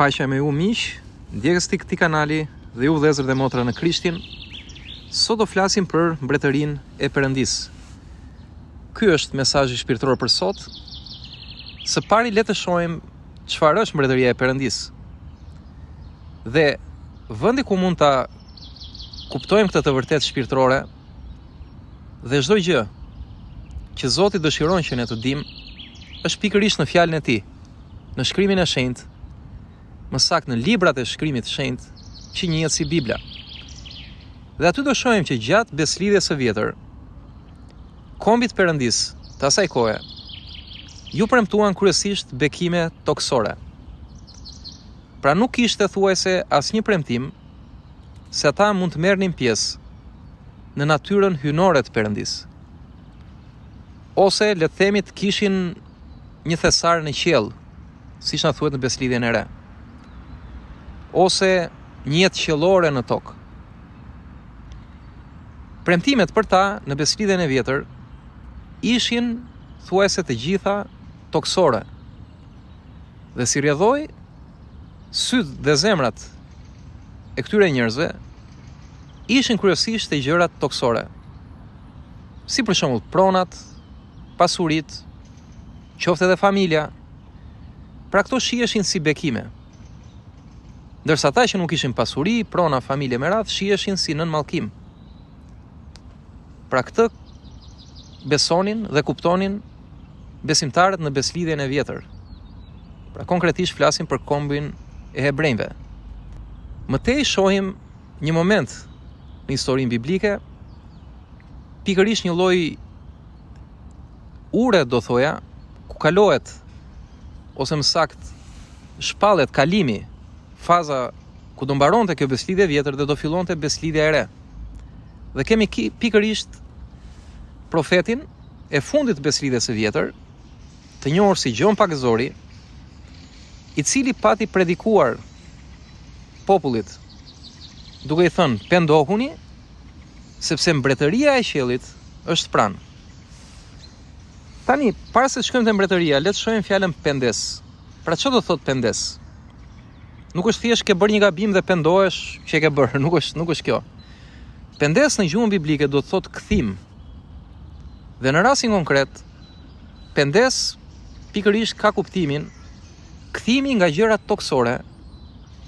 Paqja me ju miq, ndjekës të këtij kanali dhe ju vëllezër dhe motra në Krishtin. Sot do flasim për mbretërinë e Perëndisë. Ky është mesazhi shpirtëror për sot. Së pari le të shohim çfarë është mbretëria e Perëndisë. Dhe vendi ku mund ta kuptojmë këtë të vërtetë shpirtërore dhe çdo gjë që Zoti dëshiron që ne të dimë është pikërisht në fjalën e Tij, në shkrimin e shenjtë, më saktë në librat e shkrimit të shenjtë që njihet si Bibla. Dhe aty do shohim që gjatë beslidhjes së vjetër, kombit perëndis të asaj kohe, ju premtuan kryesisht bekime toksore. Pra nuk kishte thuajse asnjë premtim se ata mund të merrnin pjesë në natyrën hyjnore të Perëndis. Ose le të themi të kishin një thesar në qiell, siç na thuhet në beslidhjen e re. Ose një jetë qiellore në tokë. Premtimet për ta në beslidhjen e vjetër ishin thuajse të gjitha toksore. Dhe si rrjedhoi, syt dhe zemrat e këtyre njerëzve ishin kryesisht të gjërat toksore. Si për shembull pronat, pasuritë, qoftë edhe familja. Pra këto shiheshin si bekime. Ndërsa ata që nuk kishin pasuri, prona, familje me radhë, shiheshin si nën mallkim. Pra këtë besonin dhe kuptonin besimtarët në beslidhjen e vjetër. Pra konkretisht flasim për kombin e hebrejve. Mëtej shohim një moment në historinë biblike, pikërisht një lloj ure, do thoja, ku kalohet, ose më saktë shpallet kalimi, faza ku do mbaronte kjo beslidhje e vjetër dhe do fillonte beslidhja e re. Dhe kemi pikërisht profetin e fundit të beslidhjes së vjetër, të njohur si Gjon Pagëzori, i cili pati predikuar popullit, duke i thënë pendohuni, sepse mbretëria e qiellit është pranë. Tani, para se të shkojmë te mbretëria, le të shohim fjalën pendes. Pra çfarë do thotë pendes? Nuk është thjesht ke bërë një gabim dhe pendohesh që e ke bërë, nuk është kjo. Pendes në gjuhën biblike do të thotë kthim. Dhe në rastin konkret, pendes pikërisht ka kuptimin kthimi nga gjërat toksore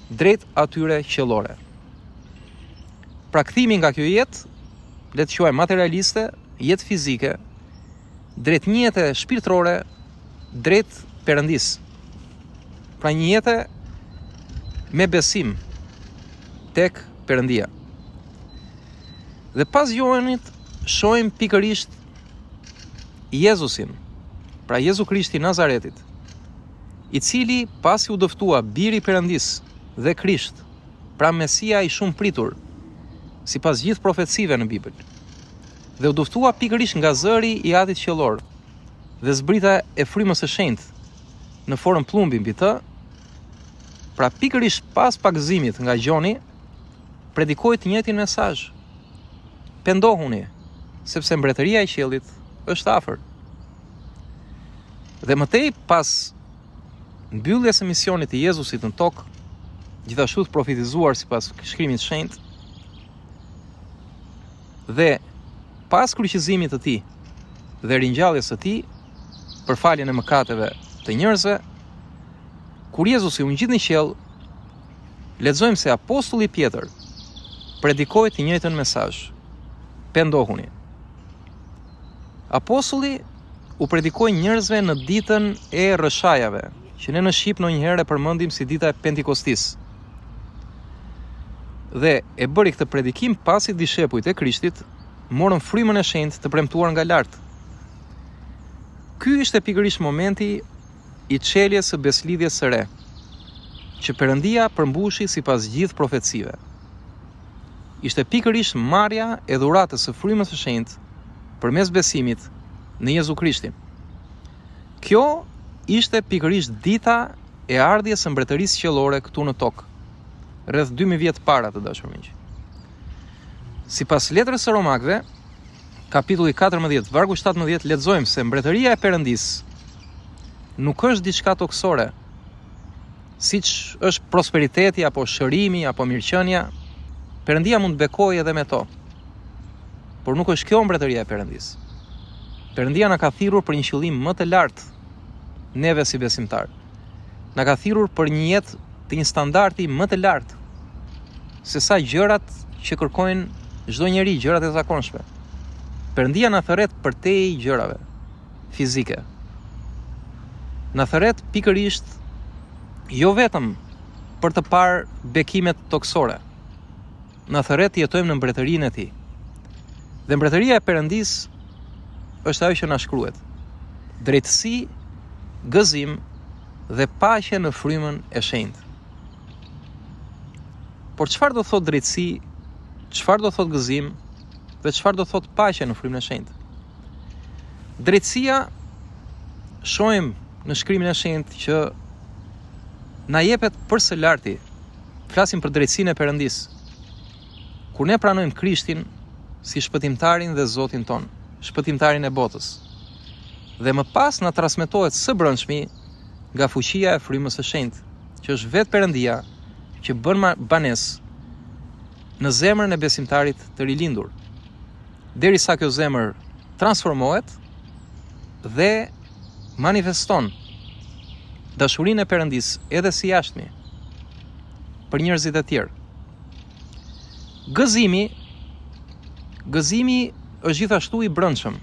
drejt atyre qiellore. Pra kthimi nga kjo jetë, le të quajmë materialiste, jetë fizike, drejt një jete shpirtërore, drejt Perëndis. Pra një jete me besim tek Perëndia. Dhe pas Johanit shohim pikërisht Jezusin, pra Jezu Krishti Nazaretit, i cili pasi u dëftua biri i Perëndis dhe Krisht, pra Mesia i shumë pritur, sipas gjithë profecive në Bibël, dhe u dëftua pikërisht nga zëri i Atit qiellor dhe zbrita e frymës së shenjtë në formë plumbi mbi të. Pra pikërisht pas pagëzimit nga Gjoni, predikoi të njëjtin mesazh. Pendohuni, sepse mbretëria e qiellit është afër. Dhe mëtej pas mbylljes së misionit të Jezusit në tokë, gjithashtu të profetizuar sipas shkrimit të shenjtë, dhe pas kryqëzimit të tij dhe ringjalljes së tij për faljen e mëkateve të njerëzve, kur Jezusi u ngjit në qiell, lexojmë se apostulli Pjetër predikoi të njëjtën mesazh. Pendohuni. Apostulli u predikoi njerëzve në ditën e rrëshajave, që ne në shqip ndonjëherë e përmendim si dita e Pentikostis. Dhe e bëri këtë predikim pasi dishepujt e Krishtit morën frymën e shenjtë të premtuar nga lart. Ky ishte pikërisht momenti i çeljes së beslidhjes së re, që Perëndia përmbushi sipas gjithë profecive. Ishte pikërisht marrja e dhuratës së frymës së shenjtë përmes besimit në Jezu Krishtin. Kjo ishte pikërisht dita e ardhjes së mbretërisë qiellore këtu në tokë, rreth 2000 vjet para, të dashur miq. Sipas letrës së Romakëve, kapitulli 14, vargu 17, lexojmë se mbretëria e Perëndisë nuk është diçka toksore, siç është prosperiteti apo shërimi apo mirëqenia, Perëndia mund të bekojë edhe me to. Por nuk është kjo mbretëria e Perëndis. Perëndia na ka thirrur për një qëllim më të lartë neve si besimtar. Na ka thirrur për një jetë të një standardi më të lartë se sa gjërat që kërkojnë çdo njeri, gjërat e zakonshme. Perëndia na thërret përtej gjërave fizike. Na thërret pikërisht jo vetëm për të parë bekimet toksore. Na thërret të jetojmë në mbretërinë e tij. Dhe mbretëria e Perëndis është ajo që na shkruhet. Drejtësi, gëzim dhe paqe në frymën e shenjtë. Por çfarë do thotë drejtësi, çfarë do thotë gëzim dhe çfarë do thotë paqe në frymën e shenjtë? Drejtësia shohim në shkrimin e shenjtë që na jepet përsë larti. Flasim për drejtësinë e Perëndis. Kur ne pranojmë Krishtin si shpëtimtarin dhe Zotin ton, shpëtimtarin e botës, dhe më pas na transmetohet së brendshmi nga fuqia e frymës së shenjtë, që është vetë Perëndia që bën banesë në zemrën e besimtarit të rilindur, derisa kjo zemër transformohet dhe manifeston dashurinë e Perëndis edhe si jashtëmi për njerëzit e tjerë. Gëzimi është gjithashtu i brendshëm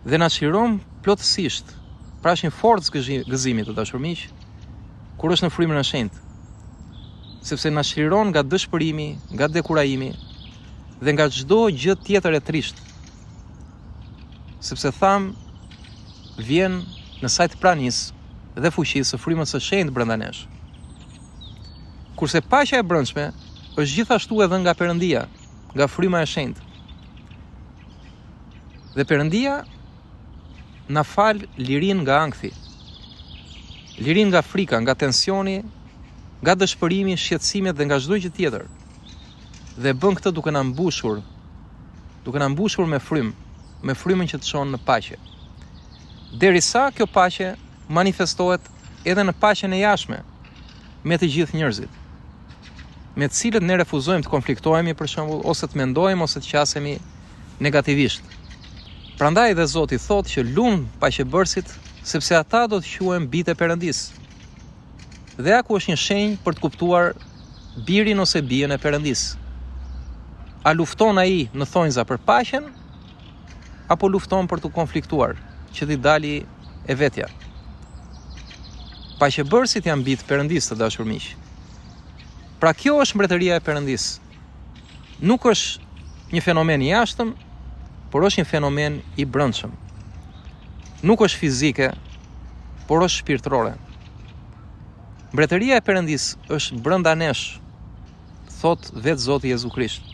dhe na çliron plotësisht. Pra është një forcë gëzimi, të dashur miq, kur është në frymën e shenjtë, sepse na çliron nga dëshpërimi, nga dekurajimi dhe nga çdo gjë tjetër e trisht. Sepse vjen në sajt pranisë dhe fuqisë së frymës së shenjtë brenda nesh. Kurse paqja e brendshme është gjithashtu edhe nga Perëndia, nga fryma e shenjtë. Dhe Perëndia na fal lirin nga ankthi, lirin nga frika, nga tensioni, nga dëshpërimi, shqetësimet dhe nga çdo gjë tjetër. Dhe bën këtë duke na mbushur me frymën që të çon në paqe. Derisa kjo paqe manifestohet edhe në paqen e jashtme me të gjithë njerëzit, me të cilët ne refuzojmë të konfliktohemi për shembull, ose të mendojmë ose të qasemi negativisht. Prandaj dhe Zoti thotë që lum paqebërësit, sepse ata do të quhen bijtë e Perëndis. Dhe aku është një shenjë për të kuptuar birin ose bijën e Perëndis. A lufton ai në thonjza për paqen, apo lufton për të konfliktuar, që t'i dali e vetja? Paqebërësit janë bijtë Perëndis, të dashur miq. Pra kjo është mbretëria e Perëndis. Nuk është një fenomen i jashtëm, por është një fenomen i brendshëm. Nuk është fizike, por është shpirtërore. Mbretëria e Perëndis është brenda nesh, thot vetë Zoti Jezu Krisht.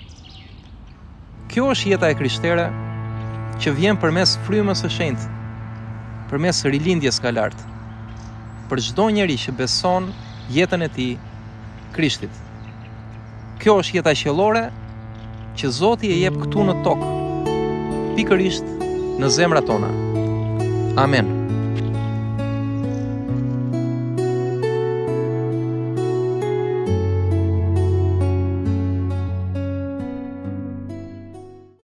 Kjo është jeta e krishtere që vjen përmes frymës së shenjtë, përmes rilindjes nga lart, për çdo njeri që beson jetën e tij Krishtit. Kjo është jeta qiellore që Zoti e jep këtu në tokë, pikërisht në zemrat tona. Amen.